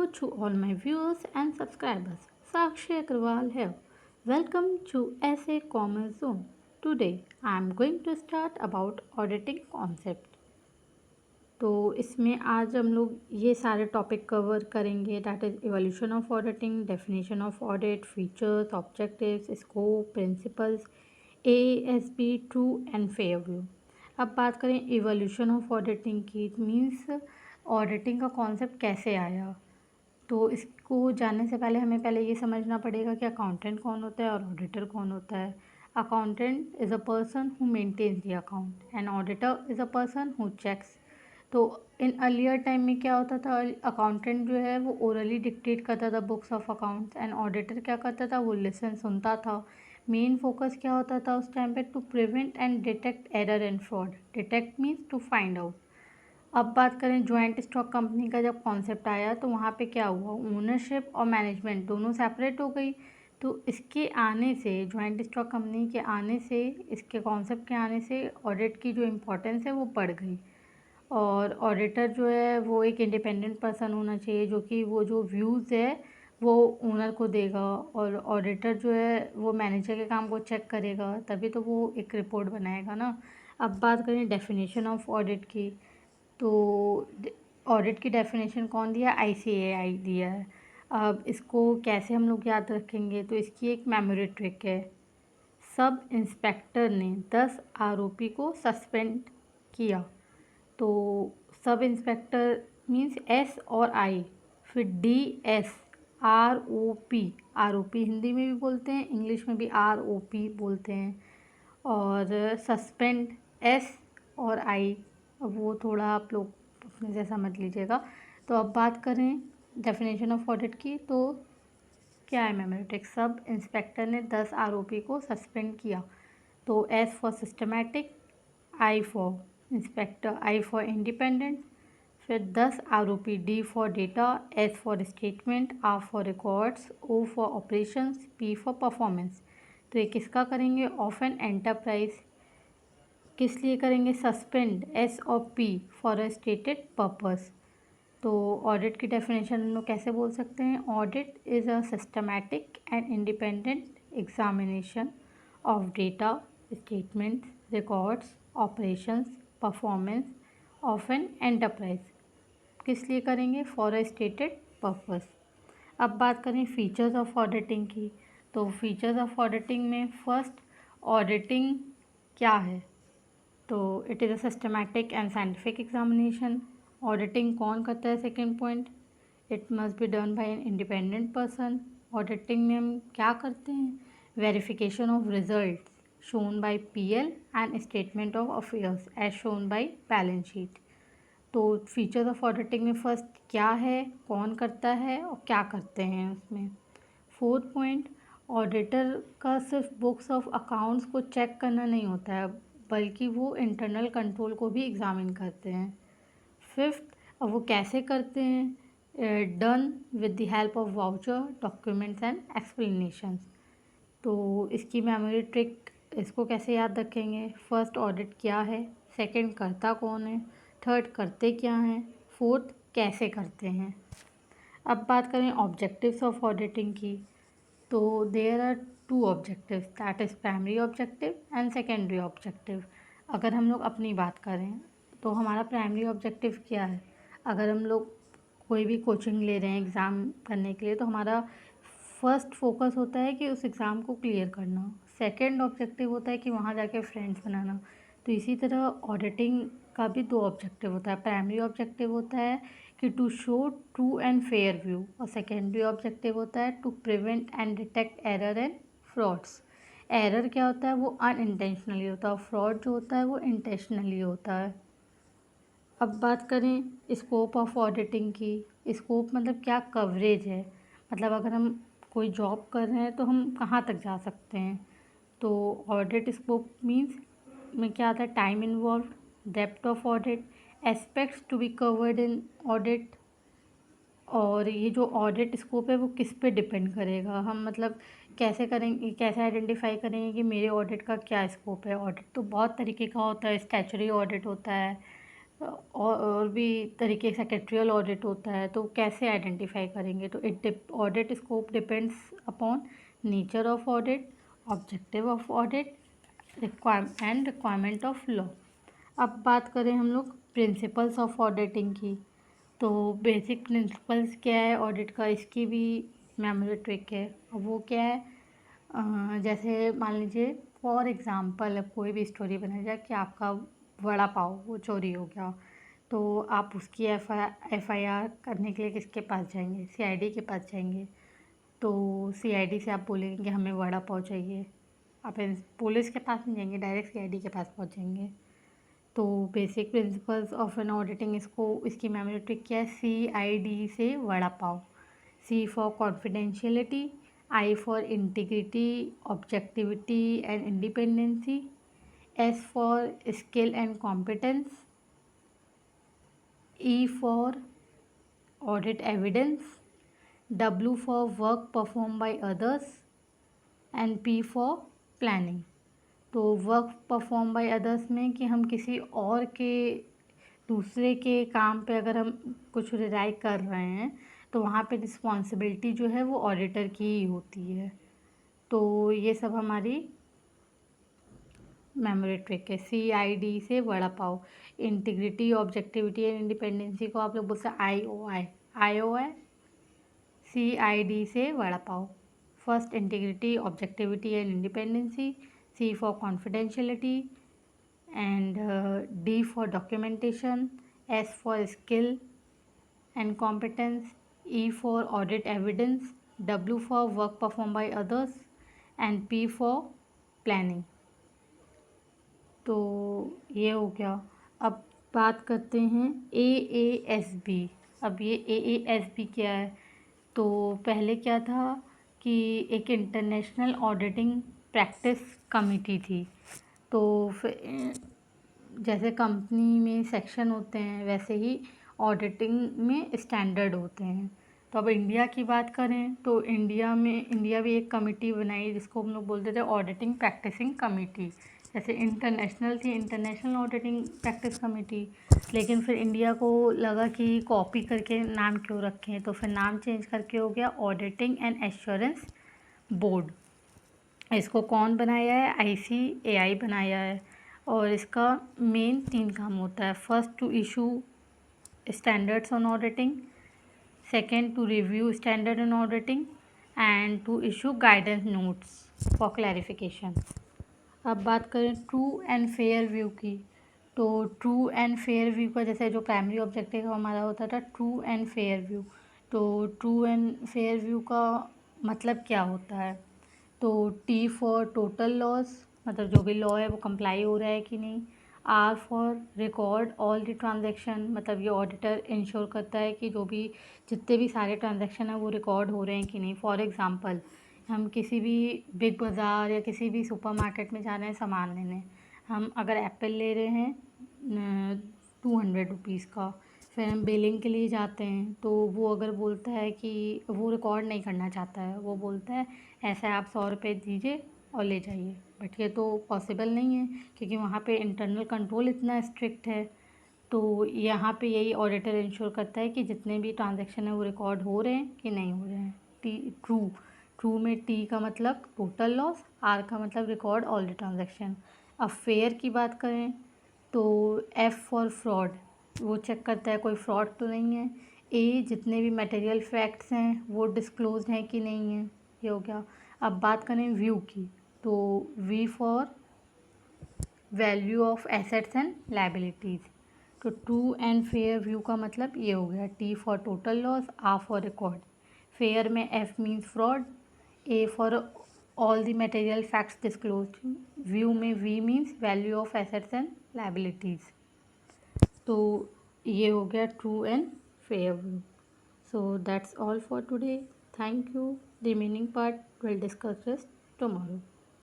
to all my viewers and subscribers. Sakshi Agrawal here. Welcome to SA Commerce Zone. Today I am going to start about auditing concept. तो इसमें आज हम लोग ये सारे topic cover करेंगे, that is evolution of auditing, definition of audit, features, objectives, scope, principles, ASB, true and fair view. अब बात करें इवोल्यूशन ऑफ ऑडिटिंग की, मीन्स ऑडिटिंग का कॉन्सेप्ट कैसे आया। तो इसको जानने से पहले हमें पहले ये समझना पड़ेगा कि अकाउंटेंट कौन होता है और ऑडिटर कौन होता है। Accountant is a person who maintains the account and auditor is a person who checks. तो इन अर्लियर टाइम में क्या होता था, अकाउंटेंट जो है वो ओरली डिक्टेट करता था books of accounts and auditor क्या करता था, वो लिसन सुनता था। मेन फोकस क्या होता था उस टाइम पे, to prevent and detect error and fraud. Detect means to find out. अब बात करें जॉइंट स्टॉक कंपनी का जब कॉन्सेप्ट आया तो वहाँ पे क्या हुआ, ओनरशिप और मैनेजमेंट दोनों सेपरेट हो गई। तो इसके आने से, जॉइंट स्टॉक कंपनी के आने से, इसके कॉन्सेप्ट के आने से ऑडिट की जो इम्पोर्टेंस है वो बढ़ गई। और ऑडिटर जो है वो एक इंडिपेंडेंट पर्सन होना चाहिए, जो कि वो जो व्यूज़ है वो ओनर को देगा, और ऑडिटर जो है वो मैनेजर के काम को चेक करेगा, तभी तो वो एक रिपोर्ट बनाएगा ना। अब बात करें डेफिनेशन ऑफ ऑडिट की, तो ऑडिट की डेफिनेशन कौन दिया, ICAI दिया है। अब इसको कैसे हम लोग याद रखेंगे, तो इसकी एक मेमोरी ट्रिक है। सब इंस्पेक्टर ने 10 आरोपी को सस्पेंड किया। तो सब इंस्पेक्टर मीन्स S और I, फिर DS, ROP, आरोपी हिंदी में भी बोलते हैं, इंग्लिश में भी ROP बोलते हैं, और सस्पेंड S और I, अब वो थोड़ा आप लोग अपने से समझ लीजिएगा। तो अब बात करें डेफिनेशन ऑफ ऑडिट की, तो क्या है मेमोरेटिक, सब इंस्पेक्टर ने 10 आरोपी को सस्पेंड किया। तो S for systematic, I for inspector, I for independent, फिर 10 आरोपी, D for data, S for statement, R for records, O for operations, P for performance. तो ये किसका करेंगे, ऑफ एन एंटरप्राइज। किस लिए करेंगे, सस्पेंड S और P for a stated purpose. तो ऑडिट की डेफिनेशन हम लोग कैसे बोल सकते हैं, audit is a systematic and independent examination of data, statements, records, operations, performance of an enterprise. किस लिए करेंगे, फॉर अ स्टेटेड पर्पस। अब बात करें फीचर्स ऑफ ऑडिटिंग की, तो फीचर्स ऑफ ऑडिटिंग में फर्स्ट, ऑडिटिंग क्या है, तो it is a systematic and scientific examination. Auditing कौन करता है, second point, it must be done by an independent person. Auditing में हम क्या करते हैं, verification of result shown by PL and statement of affairs as shown by balance sheet. तो features of auditing में फर्स्ट क्या है, कौन करता है और क्या करते हैं उसमें। फोर्थ पॉइंट, ऑडिटर का सिर्फ बुक्स ऑफ अकाउंट्स को चेक करना नहीं होता है, बल्कि वो इंटरनल कंट्रोल को भी एग्जामिन करते हैं। फिफ्थ, अब वो कैसे करते हैं, done with the help of voucher, documents and explanations. तो इसकी मेमोरी ट्रिक, इसको कैसे याद रखेंगे, फर्स्ट ऑडिट क्या है, सेकंड करता कौन है, थर्ड करते क्या हैं, फोर्थ कैसे करते हैं। अब बात करें ऑब्जेक्टिव्स ऑफ ऑडिटिंग की, तो there are two objectives, that is primary objective and secondary objective. अगर हम लोग अपनी बात करें तो हमारा प्राइमरी ऑब्जेक्टिव क्या है, अगर हम लोग कोई भी कोचिंग ले रहे हैं एग्ज़ाम करने के लिए, तो हमारा फर्स्ट फोकस होता है कि उस एग्ज़ाम को क्लियर करना। सेकंड ऑब्जेक्टिव होता है कि वहाँ जाके फ्रेंड्स बनाना। तो इसी तरह ऑडिटिंग का भी दो ऑब्जेक्टिव होता है, प्राइमरी ऑब्जेक्टिव होता है कि to show true and fair view, और सेकेंडरी ऑब्जेक्टिव होता है to prevent and detect error and frauds. Error क्या होता है, वो अनइंटेंशनली होता है, और फ्रॉड जो होता है वो इंटेंशनली होता है। अब बात करें स्कोप ऑफ ऑडिटिंग की, स्कोप मतलब क्या, कवरेज है, मतलब अगर हम कोई जॉब कर रहे हैं तो हम कहाँ तक जा सकते हैं। तो ऑडिट स्कोप मीन्स में क्या आता है, time involve, depth of audit, aspects to be covered in audit. और ये जो ऑडिट स्कोप है वो किस पे डिपेंड करेगा, हम मतलब कैसे करेंगे, कैसे आइडेंटिफाई करेंगे कि मेरे ऑडिट का क्या स्कोप है। ऑडिट तो बहुत तरीके का होता है, स्टैचुरी ऑडिट होता है, और भी तरीके सेक्रेटरियल ऑडिट होता है, तो कैसे आइडेंटिफाई करेंगे? तो audit scope depends upon nature of audit, objective of audit, requirement of law. अब बात करें हम लोग प्रिंसिपल्स ऑफ ऑडिटिंग की, तो बेसिक प्रिंसिपल्स क्या है ऑडिट का, इसकी भी मेमोरी ट्रिक है। अब वो क्या है, जैसे मान लीजिए फॉर एग्ज़ाम्पल अब कोई भी स्टोरी बनाई जाए कि आपका वड़ा पाव वो चोरी हो गया, तो आप उसकी एफ आई आर करने के लिए किसके पास जाएंगे? सीआईडी के पास जाएंगे। तो सीआईडी से आप बोलेंगे कि हमें वड़ा पाव चाहिए, आप पुलिस के पास नहीं जाएंगे, डायरेक्ट सीआईडी के पास पहुंचेंगे। तो basic principles of an auditing, इसको इसकी मेमोरी ट्रिक क्या है? सीआईडी से vada pav. C for confidentiality, I for integrity, objectivity and independency, S for skill and competence, E for audit evidence, W for work perform by others and P for planning. तो work perform by others में कि हम किसी और के, दूसरे के काम पे अगर हम कुछ रिलाई कर रहे हैं तो वहाँ पे रिस्पॉन्सिबिलिटी जो है वो ऑडिटर की ही होती है। तो ये सब हमारी मेमोरी ट्रिक है। सीआईडी से वड़ा पाव। इंटीग्रिटी, ऑब्जेक्टिविटी एंड इंडिपेंडेंसी को आप लोग बोलते हैं आई ओ आई। सीआईडी से vada pav. First integrity, objectivity and independency, C for confidentiality and D for documentation, S for skill and competence, E for audit evidence, W for work performed by others and P for planning। तो ये हो गया। अब बात करते हैं AASB। अब ये AASB क्या है? तो पहले क्या था कि एक इंटरनेशनल ऑडिटिंग प्रैक्टिस कमेटी थी। तो जैसे कंपनी में सेक्शन होते हैं वैसे ही ऑडिटिंग में स्टैंडर्ड होते हैं। तो अब इंडिया की बात करें तो इंडिया भी एक कमेटी बनाई जिसको हम लोग बोलते थे ऑडिटिंग प्रैक्टिसिंग कमेटी। जैसे इंटरनेशनल थी इंटरनेशनल ऑडिटिंग प्रैक्टिस कमेटी, लेकिन फिर इंडिया को लगा कि कॉपी करके नाम क्यों रखें, तो फिर नाम चेंज करके हो गया ऑडिटिंग एंड एश्योरेंस बोर्ड। इसको कौन बनाया है? ICAI बनाया है। और इसका मेन 3 काम होता है। First, to issue standards on auditing, second to review standard on auditing and to issue guidance notes for clarification. अब बात करें ट्रू एंड फेयर व्यू की, तो ट्रू एंड फेयर व्यू का जैसे जो प्राइमरी ऑब्जेक्टिव हमारा होता था ट्रू एंड फेयर व्यू, तो ट्रू एंड फेयर व्यू का मतलब क्या होता है? तो T फॉर टोटल लॉस, मतलब जो भी लॉ है वो कंप्लाई हो रहा है कि नहीं। R for record all the transaction, मतलब ये ऑडिटर इंश्योर करता है कि जो भी जितने भी सारे ट्रांजैक्शन हैं वो रिकॉर्ड हो रहे हैं कि नहीं। फॉर एग्ज़ाम्पल हम किसी भी बिग बाज़ार या किसी भी सुपरमार्केट में जा रहे हैं सामान लेने, हम अगर एप्पल ले रहे हैं 200 रुपीज़ का, फिर हम बिलिंग के लिए जाते हैं तो वो अगर बोलता है कि वो रिकॉर्ड नहीं करना चाहता है, वो बोलता है ऐसा आप 100 रुपये दीजिए और ले जाइए, बट ये तो पॉसिबल नहीं है क्योंकि वहाँ पे इंटरनल कंट्रोल इतना स्ट्रिक्ट है। तो यहाँ पे यही ऑडिटर इंश्योर करता है कि जितने भी ट्रांजैक्शन है वो रिकॉर्ड हो रहे हैं कि नहीं हो रहे हैं। ट्रू ट्रू में T का मतलब टोटल लॉस, R का मतलब रिकॉर्ड ऑल द ट्रांजैक्शन। अब फेयर की बात करें तो F फॉर फ्रॉड, वो चेक करता है कोई फ्रॉड तो नहीं है। A जितने भी मटेरियल फैक्ट्स हैं वो डिस्क्लोज हैं कि नहीं है, ये हो गया। अब बात करें व्यू की, तो V for value of assets and liabilities. तो ट्रू एंड फेयर व्यू का मतलब ये हो गया। T for total loss, R for record, fair में F means fraud, A for all the material facts disclose, view में V means value of assets and liabilities. तो ये हो गया true and fair view. So that's all for today. Thank you. Remaining part we'll discuss this tomorrow.